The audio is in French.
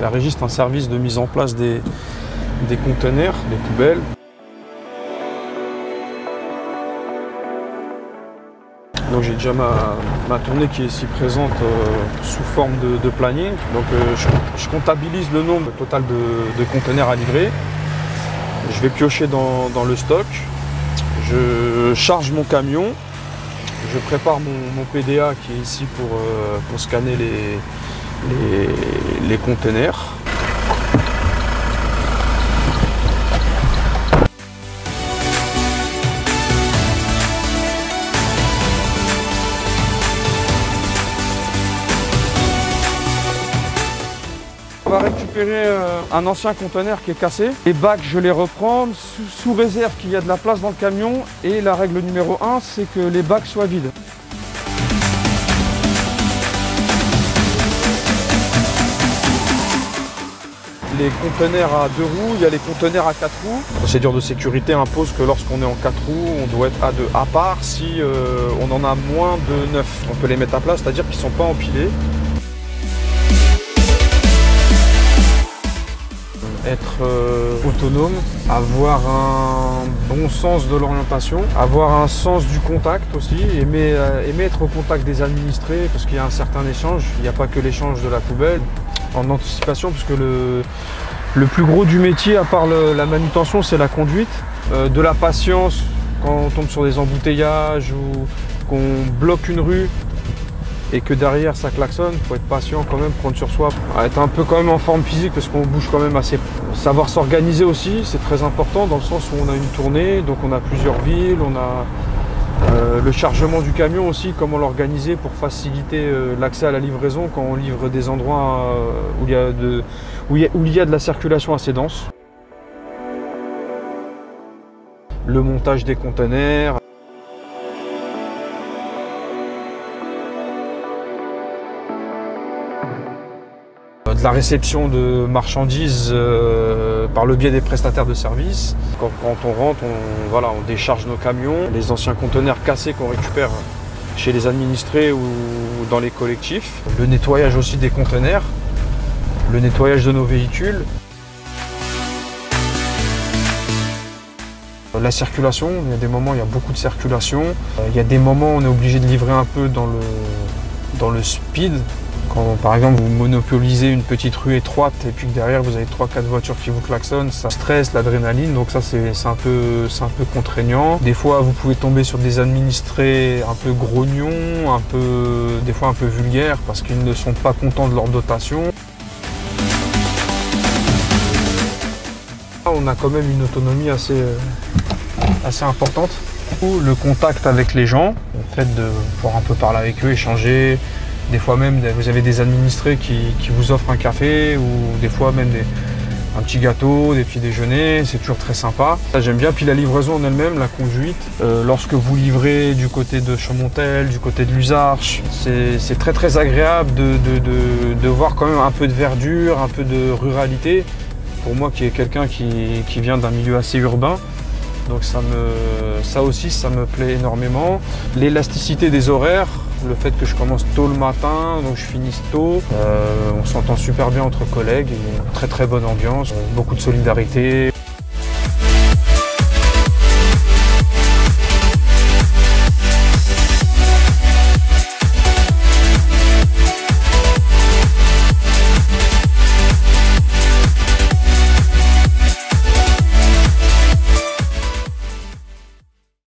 La régie, c'est un service de mise en place des conteneurs, des poubelles. Donc j'ai déjà ma tournée qui est ici présente sous forme de planning. Donc je comptabilise le nombre total de conteneurs à livrer. Je vais piocher dans le stock. Je charge mon camion. Je prépare mon PDA qui est ici pour scanner les conteneurs. On va récupérer un ancien conteneur qui est cassé. Les bacs, je les reprends sous réserve qu'il y a de la place dans le camion. Et la règle numéro 1, c'est que les bacs soient vides. Les conteneurs à 2 roues, il y a les conteneurs à 4 roues. La procédure de sécurité impose que lorsqu'on est en 4 roues, on doit être à 2. À part si on en a moins de 9. On peut les mettre à plat, c'est-à-dire qu'ils ne sont pas empilés. Être autonome, avoir un bon sens de l'orientation, avoir un sens du contact aussi, aimer être au contact des administrés parce qu'il y a un certain échange, il n'y a pas que l'échange de la poubelle. En anticipation, puisque le plus gros du métier, à part la manutention, c'est la conduite. De la patience quand on tombe sur des embouteillages ou qu'on bloque une rue et que derrière ça klaxonne, il faut être patient quand même, prendre sur soi, être un peu quand même en forme physique parce qu'on bouge quand même assez. Savoir s'organiser aussi, c'est très important dans le sens où on a une tournée, donc on a plusieurs villes, on a le chargement du camion aussi, comment l'organiser pour faciliter l'accès à la livraison quand on livre des endroits où il y a de la circulation assez dense. Le montage des conteneurs. De la réception de marchandises par le biais des prestataires de services. Quand on rentre, on décharge nos camions. Les anciens conteneurs cassés qu'on récupère chez les administrés ou dans les collectifs. Le nettoyage aussi des conteneurs. Le nettoyage de nos véhicules. La circulation, il y a des moments où il y a beaucoup de circulation. Il y a des moments où on est obligé de livrer un peu dans le speed. Quand par exemple vous monopolisez une petite rue étroite et puis que derrière vous avez 3-4 voitures qui vous klaxonnent, ça stresse l'adrénaline, donc ça c'est un peu contraignant. Des fois vous pouvez tomber sur des administrés un peu grognons, des fois un peu vulgaires parce qu'ils ne sont pas contents de leur dotation. On a quand même une autonomie assez importante. Le contact avec les gens, le fait de pouvoir un peu parler avec eux, échanger. Des fois même, vous avez des administrés qui vous offrent un café ou des fois même un petit gâteau, des petits déjeuners, c'est toujours très sympa. J'aime bien, puis la livraison en elle-même, la conduite. Lorsque vous livrez du côté de Chaumontel, du côté de Luzarches, c'est très très agréable de voir quand même un peu de verdure, un peu de ruralité. Pour moi qui est quelqu'un qui vient d'un milieu assez urbain, donc ça aussi ça me plaît énormément. L'élasticité des horaires, le fait que je commence tôt le matin, donc je finisse tôt, on s'entend super bien entre collègues, il y a une très très bonne ambiance, beaucoup de solidarité.